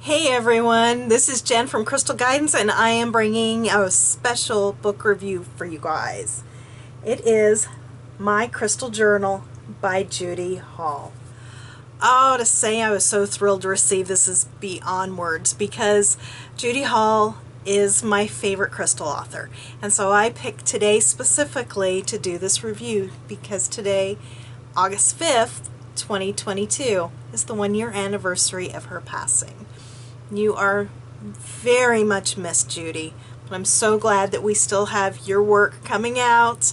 Hey everyone, this is Jen from Crystal Guidance, and I am bringing a special book review for you guys. It is My Crystal Journal by Judy Hall. Oh, to say I was so thrilled to receive this is beyond words, because Judy Hall is my favorite crystal author. And so I picked today specifically to do this review because today, August 5th, 2022, is the 1-year anniversary of her passing. You are very much missed, Judy, but I'm so glad that we still have your work coming out.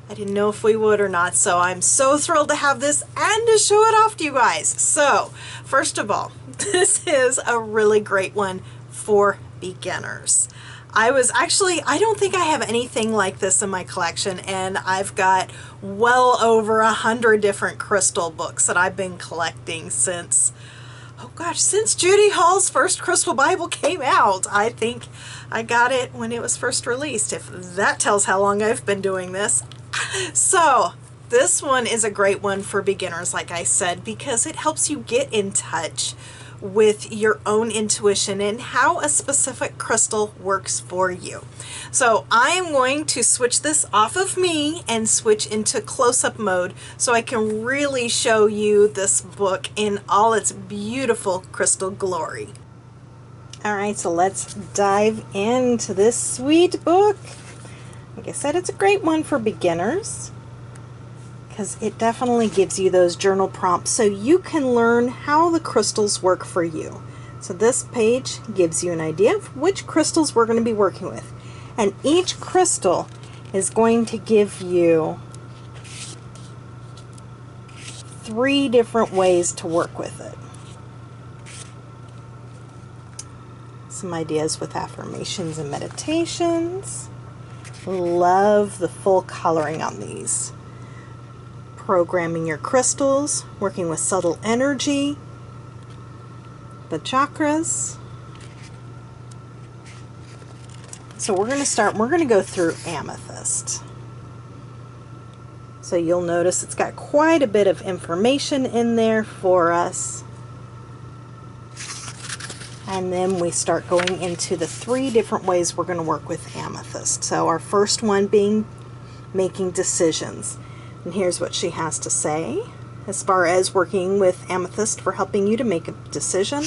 I didn't know if we would or not, so I'm so thrilled to have this and to show it off to you guys. So, first of all, this is a really great one for beginners. I don't think I have anything like this in my collection, and I've got well over 100 different crystal books that I've been collecting since Judy Hall's first Crystal Bible came out. I think I got it when it was first released, if that tells how long I've been doing this. So this one is a great one for beginners, like I said, because it helps you get in touch with your own intuition and how a specific crystal works for you. So I am going to switch this off of me and switch into close-up mode so I can really show you this book in all its beautiful crystal glory. Alright, so let's dive into this sweet book. Like I said, it's a great one for beginners, because it definitely gives you those journal prompts so you can learn how the crystals work for you. So this page gives you an idea of which crystals we're going to be working with. And each crystal is going to give you 3 different ways to work with it. Some ideas with affirmations and meditations. Love the full coloring on these. Programming your crystals, working with subtle energy, the chakras. So we're going to go through Amethyst. So you'll notice it's got quite a bit of information in there for us. And then we start going into the 3 different ways we're going to work with Amethyst. So our first one being making decisions. And here's what she has to say as far as working with Amethyst for helping you to make a decision.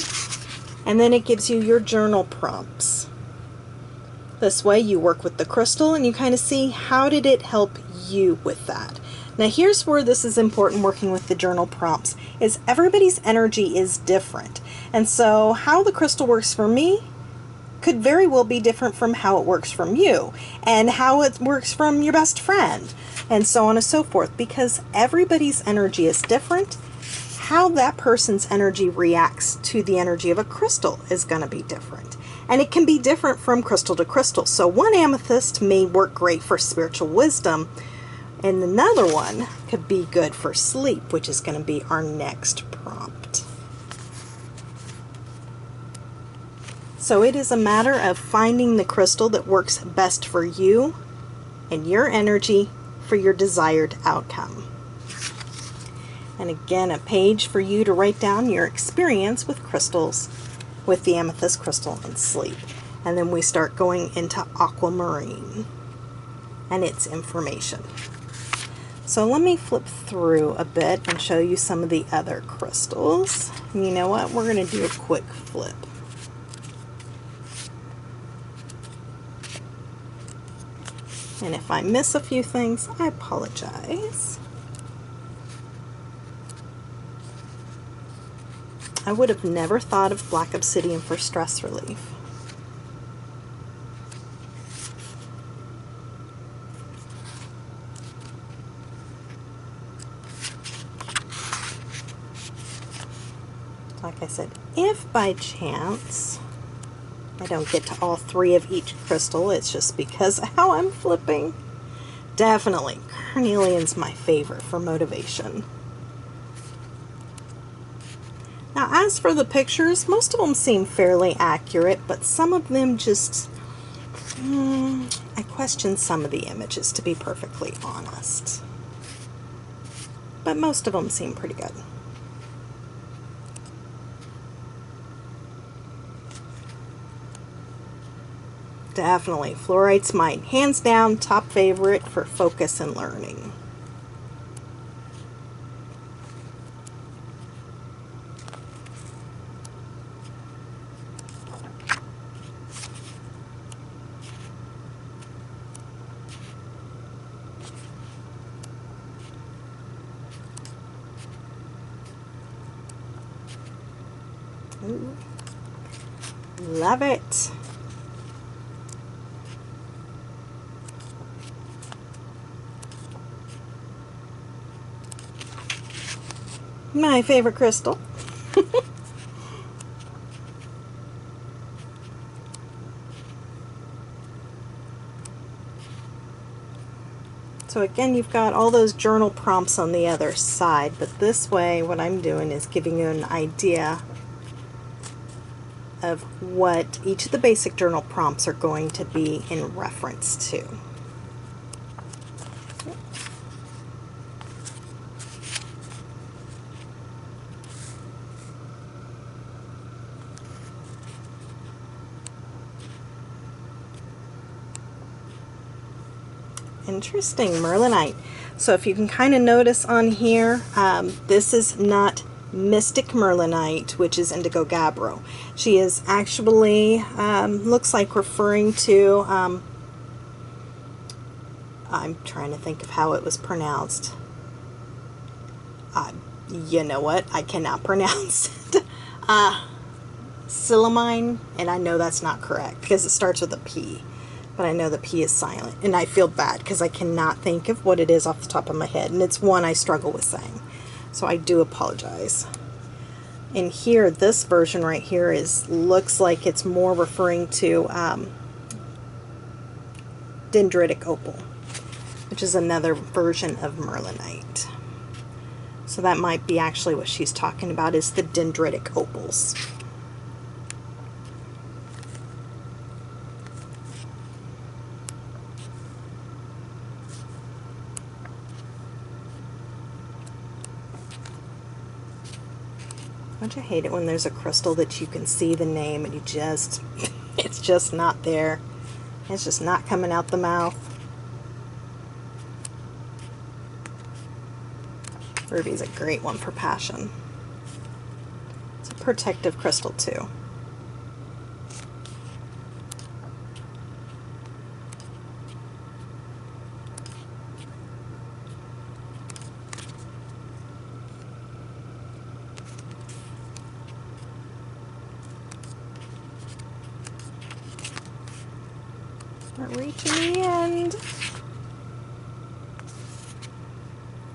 And then it gives you your journal prompts. This way you work with the crystal and you kind of see how did it help you with that. Now here's where this is important, working with the journal prompts, is everybody's energy is different. And so how the crystal works for me could very well be different from how it works from you, and how it works from your best friend, and so on and so forth, because everybody's energy is different. How that person's energy reacts to the energy of a crystal is going to be different. And it can be different from crystal to crystal. So one amethyst may work great for spiritual wisdom, and another one could be good for sleep, which is going to be our next prompt. So it is a matter of finding the crystal that works best for you and your energy for your desired outcome. And again, a page for you to write down your experience with crystals, with the amethyst crystal and sleep. And then we start going into Aquamarine and its information. So let me flip through a bit and show you some of the other crystals. And you know what? We're going to do a quick flip. And if I miss a few things, I apologize. I would have never thought of black obsidian for stress relief. Like I said, if by chance I don't get to all 3 of each crystal, it's just because of how I'm flipping. Definitely, carnelian's my favorite for motivation. Now, as for the pictures, most of them seem fairly accurate, but some of them just, I question some of the images, to be perfectly honest. But most of them seem pretty good. definitely. Fluorite's my hands down top favorite for focus and learning. Ooh. Love it. My favorite crystal. So again, you've got all those journal prompts on the other side, but this way what I'm doing is giving you an idea of what each of the basic journal prompts are going to be in reference to. Interesting, Merlinite. So if you can kind of notice on here, this is not Mystic Merlinite, which is Indigo Gabbro. She is actually, looks like referring to, I'm trying to think of how it was pronounced. You know what? I cannot pronounce it. Silamine, and I know that's not correct because it starts with a P. But I know the P is silent, and I feel bad because I cannot think of what it is off the top of my head, and it's one I struggle with saying. So I do apologize. And here, this version right here looks like it's more referring to dendritic opal, which is another version of Merlinite. So that might be actually what she's talking about, is the dendritic opals. Don't you hate it when there's a crystal that you can see the name and you just, it's just not there. It's just not coming out the mouth. Ruby's a great one for passion. It's a protective crystal too. We're reaching the end.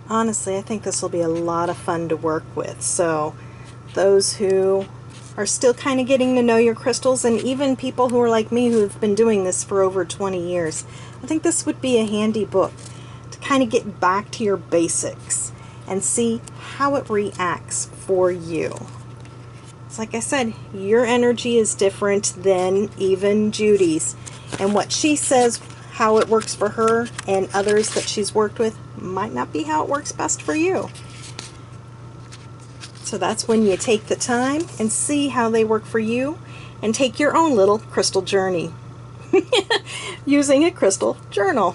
Honestly, I think this will be a lot of fun to work with. So those who are still kind of getting to know your crystals, and even people who are like me who have been doing this for over 20 years, I think this would be a handy book to kind of get back to your basics and see how it reacts for you. It's like I said, your energy is different than even Judy's. And what she says, how it works for her and others that she's worked with, might not be how it works best for you. So that's when you take the time and see how they work for you and take your own little crystal journey using a crystal journal.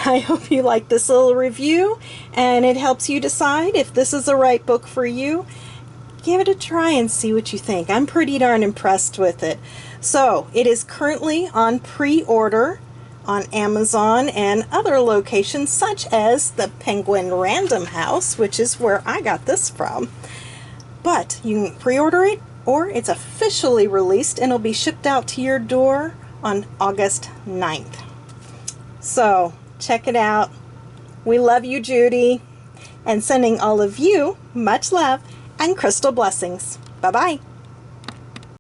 I hope you like this little review and it helps you decide if this is the right book for you. Give it a try and see what you think. I'm pretty darn impressed with it. So it is currently on pre-order on Amazon and other locations such as the Penguin Random House, which is where I got this from. But you can pre-order it, or it's officially released and it'll be shipped out to your door on August 9th. So check it out. We love you, Judy, and sending all of you much love and crystal blessings. Bye-bye.